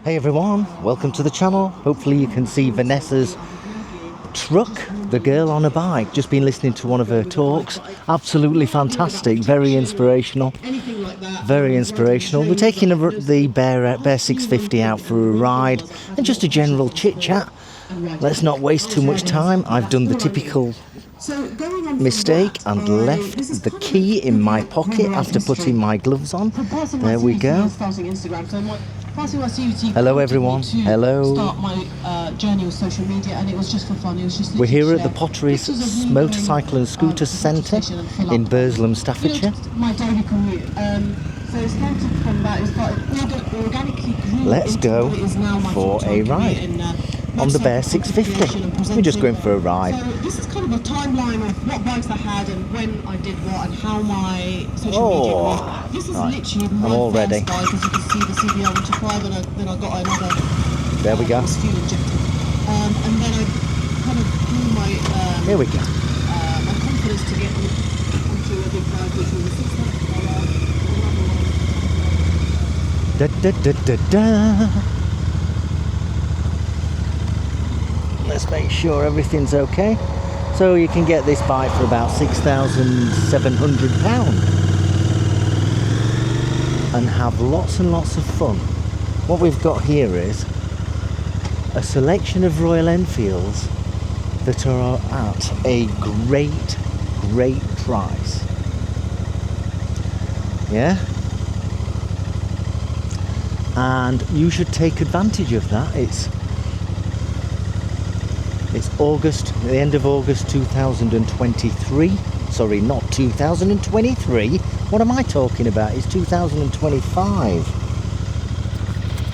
Hey everyone, welcome to the channel. Hopefully you can see Vanessa's truck, the girl on a bike. Just been listening to one of her talks. Absolutely fantastic, very inspirational. Very inspirational. We're taking the Bear 650 out for a ride and just a general chit chat. Let's not waste too much time. I've done the typical mistake and left the key in my pocket after putting my gloves on. There we go. Hello everyone. Hello. Start my journey with social media, and it was just for fun. It was just. We're here at the Potteries Motorcycle and Scooter Centre in Burslem, Staffordshire. My daily commute. So it started from that. It started organically grew. Let's go for a ride on the Bear 650. We're just going for a ride. So this is kind of a timeline of what bikes I had and when I did what and how my social media was. This is literally my first bike, as you can see, the CBR 125, and then I got another. There we go. Fuel injected, and then I kind of grew my. Here we go. My confidence to get onto a big bike, which was a 600. Da da da da da. Let's make sure everything's okay. So you can get this bike for about £6,700 and have lots and lots of fun. What we've got here is a selection of Royal Enfields that are at a great price. Yeah? And you should take advantage of that. It's August, the end of August 2023. Sorry, not 2023. What am I talking about? It's 2025.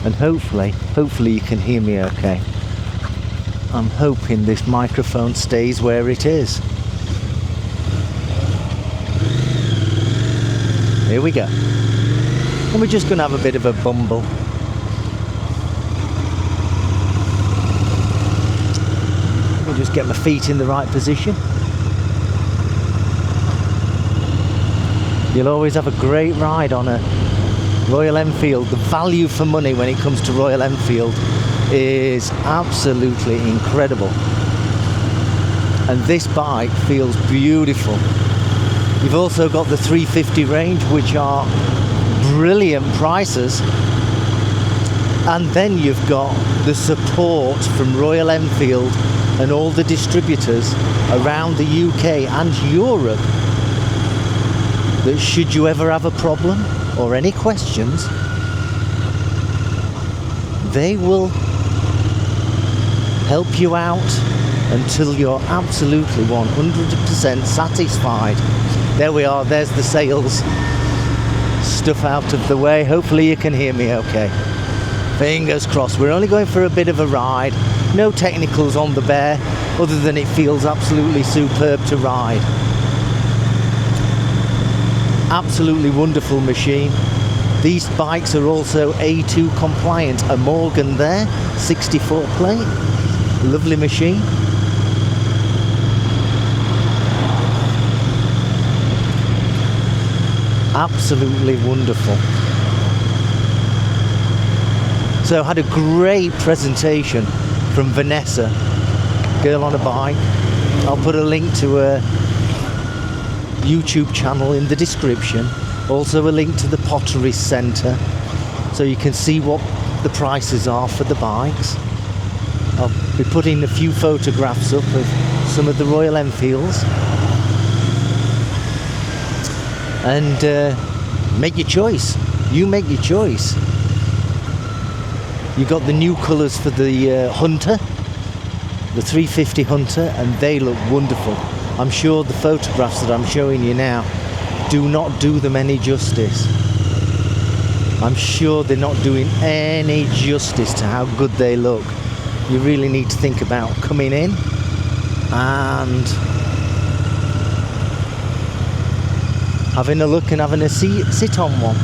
And hopefully you can hear me okay. I'm hoping this microphone stays where it is. Here we go. And we're just going to have a bit of a bumble. Let me just get my feet in the right position. You'll always have a great ride on a Royal Enfield. The value for money when it comes to Royal Enfield is absolutely incredible. And this bike feels beautiful. You've also got the 350 range, which are brilliant prices, and then you've got the support from Royal Enfield and all the distributors around the UK and Europe, that should you ever have a problem or any questions, they will help you out until you're absolutely 100% satisfied. There we are, there's the sales stuff out of the way. Hopefully you can hear me okay. Fingers crossed. We're only going for a bit of a ride. No technicals on the Bear, other than it feels absolutely superb to ride. Absolutely wonderful machine. These bikes are also A2 compliant. A Morgan there, 64 plate. Lovely machine. Absolutely wonderful. So I had a great presentation from Vanessa, Girl on a Bike. I'll put a link to her YouTube channel in the description. Also a link to the Potteries Centre, so you can see what the prices are for the bikes. I'll be putting a few photographs up of some of the Royal Enfields. And make your choice. You make your choice. You got the new colours for the Hunter, the 350 Hunter, and they look wonderful. I'm sure the photographs that I'm showing you now do not do them any justice. I'm sure they're not doing any justice to how good they look. You really need to think about coming in and having a look and having a sit on one.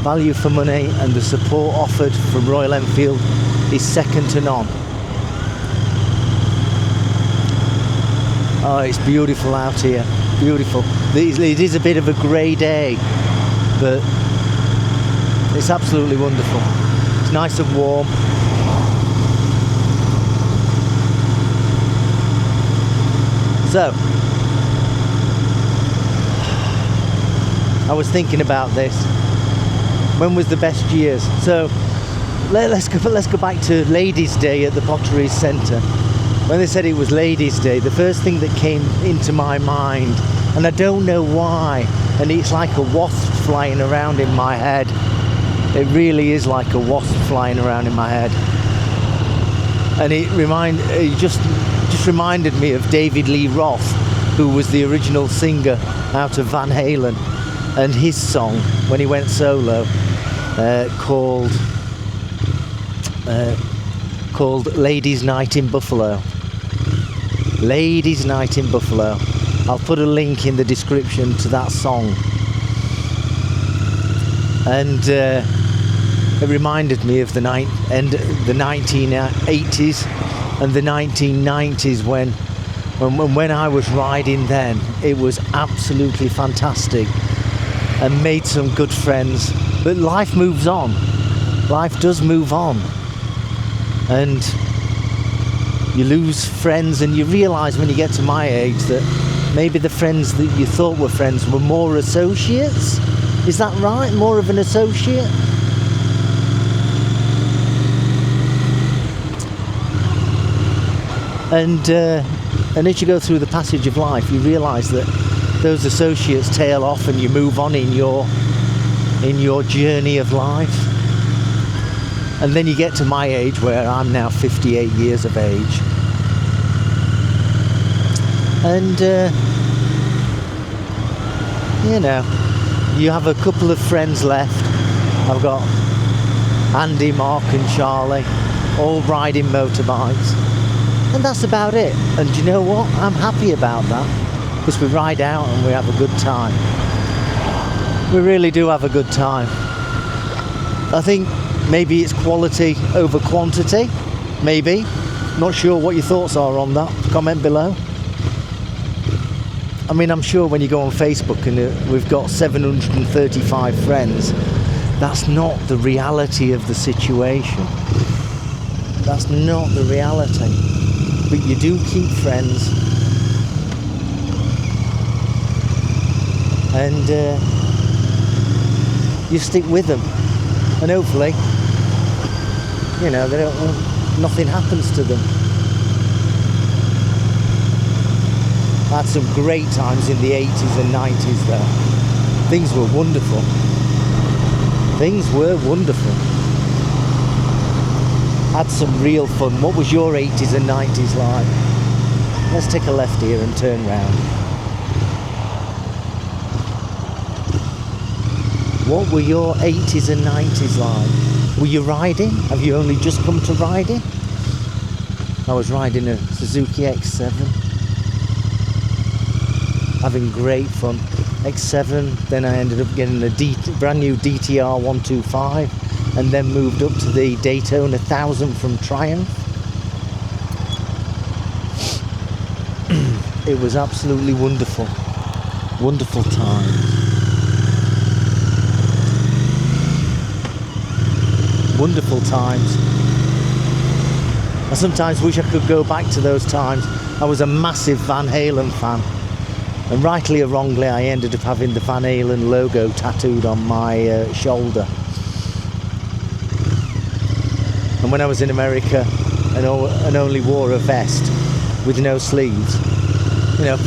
Value for money, and the support offered from Royal Enfield is second to none. Oh, it's beautiful out here. Beautiful. It is a bit of a grey day, but It's absolutely wonderful. It's nice and warm. So, I was thinking about this. When was the best years? So, let's go back to Ladies' Day at the Potteries Centre. When they said it was Ladies' Day, the first thing that came into my mind, and I don't know why, and it's like a wasp flying around in my head. It really is like a wasp flying around in my head. And it just reminded me of David Lee Roth, who was the original singer out of Van Halen, and his song when he went solo called Ladies' Night in Buffalo. Ladies' Night in Buffalo. I'll put a link in the description to that song. And it reminded me of the 1980s and the 1990s when I was riding then. It was absolutely fantastic and made some good friends. But life moves on. Life does move on. And you lose friends, and you realise when you get to my age that maybe the friends that you thought were friends were more associates. Is that right? More of an associate? And as you go through the passage of life, you realise that those associates tail off and you move on in your journey of life. And then you get to my age, where I'm now 58 years of age. And, you have a couple of friends left. I've got Andy, Mark and Charlie, all riding motorbikes. And that's about it. And you know what? I'm happy about that, because we ride out and we have a good time. We really do have a good time. I think maybe it's quality over quantity. Maybe. Not sure what your thoughts are on that. Comment below. I mean, I'm sure when you go on Facebook and we've got 735 friends, that's not the reality of the situation. That's not the reality. But you do keep friends. And you stick with them. And hopefully, nothing happens to them. I had some great times in the 80s and 90s though. Things were wonderful. Things were wonderful. Had some real fun. What was your 80s and 90s like? Let's take a left here and turn round. What were your 80s and 90s like? Were you riding? Have you only just come to riding? I was riding a Suzuki X7. Having great fun. X7, then I ended up getting a brand new DTR 125, and then moved up to the Daytona 1000 from Triumph. It was absolutely wonderful. Wonderful time. Wonderful times. I sometimes wish I could go back to those times. I was a massive Van Halen fan. And rightly or wrongly, I ended up having the Van Halen logo tattooed on my shoulder. And when I was in America and only wore a vest with no sleeves,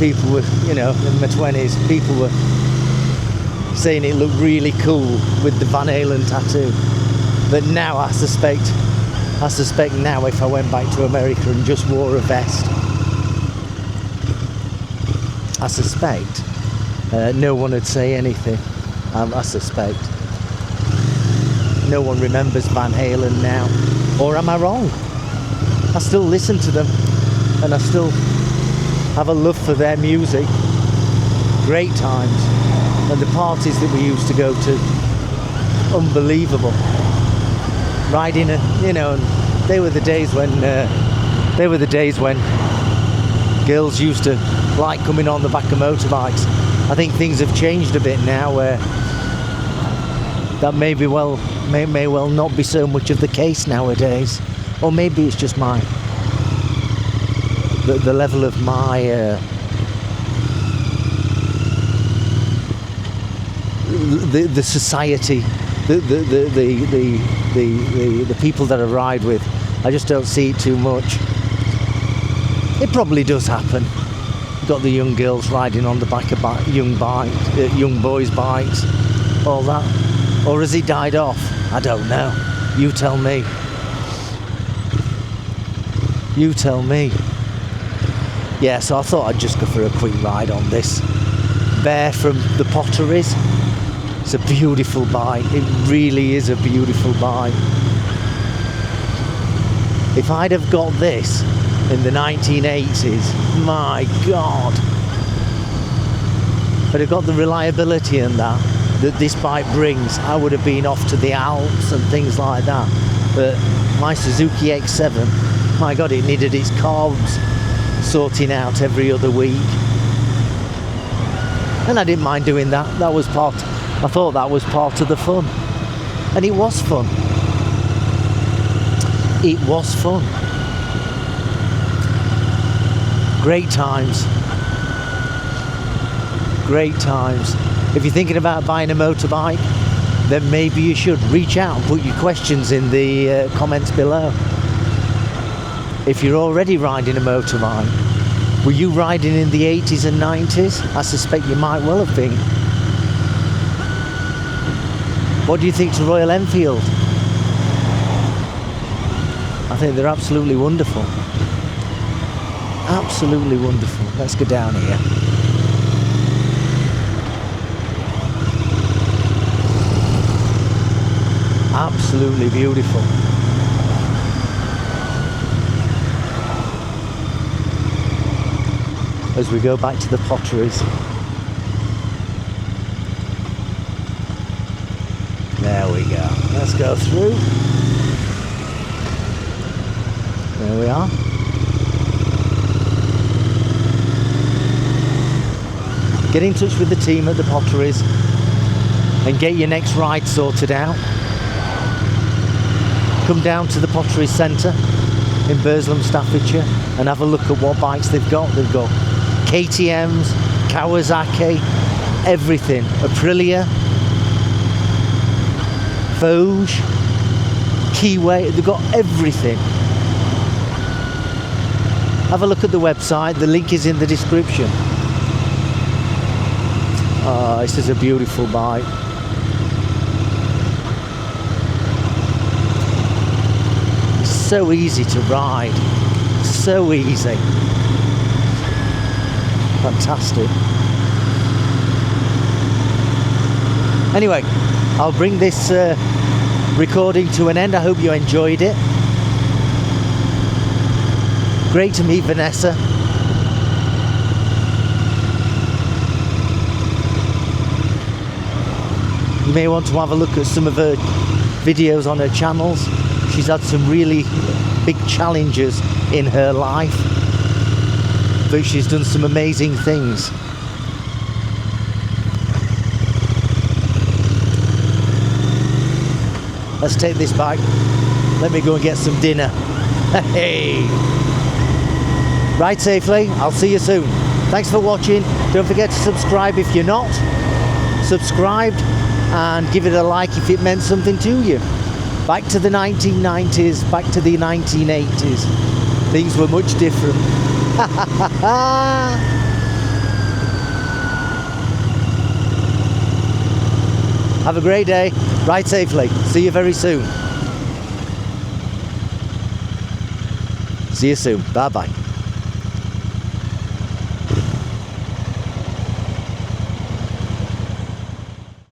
people were, in my 20s, people were saying it looked really cool with the Van Halen tattoo. But now I suspect now if I went back to America and just wore a vest, I suspect no one would say anything. I suspect. No one remembers Van Halen now. Or am I wrong? I still listen to them, and I still have a love for their music. Great times. And the parties that we used to go to, unbelievable. Riding, and they were the days when girls used to like coming on the back of motorbikes. I think things have changed a bit now, where That may well not be so much of the case nowadays, or maybe it's just the level of my the society, the people that I ride with. I just don't see it too much. It probably does happen. You've got the young girls riding on the back of young boys' bikes, all that. Or has he died off? I don't know. You tell me. You tell me. Yeah, so I thought I'd just go for a quick ride on this Bear from the Potteries. It's a beautiful bike. It really is a beautiful bike. If I'd have got this in the 1980s, my God. But I've got the reliability and that this bike brings. I would have been off to the Alps and things like that. But my Suzuki X7, my God, it needed its carbs sorting out every other week. And I didn't mind doing that. I thought that was part of the fun. And it was fun. It was fun. Great times. Great times. If you're thinking about buying a motorbike, then maybe you should reach out and put your questions in the comments below. If you're already riding a motorbike, were you riding in the 80s and 90s? I suspect you might well have been. What do you think to Royal Enfield? I think they're absolutely wonderful. Absolutely wonderful. Let's go down here. Absolutely beautiful. As we go back to the Potteries. There we go. Let's go through. There we are. Get in touch with the team at the Potteries and get your next ride sorted out. Come down to the Potteries Centre in Burslem, Staffordshire, and have a look at what bikes they've got. They've got KTMs, Kawasaki, everything. Aprilia, Vosges, Keyway, they've got everything. Have a look at the website, the link is in the description. Oh, this is a beautiful bike. It's so easy to ride, so easy. Fantastic. Anyway, I'll bring this recording to an end. I hope you enjoyed it. Great to meet Vanessa. You may want to have a look at some of her videos on her channels. She's had some really big challenges in her life, but she's done some amazing things. Let's take this back. Let me go and get some dinner. Hey! Ride safely. I'll see you soon. Thanks for watching. Don't forget to subscribe if you're not subscribed, and give it a like if it meant something to you. Back to the 1990s, back to the 1980s. Things were much different. Have a great day. Ride safely. See you very soon. See you soon. Bye-bye.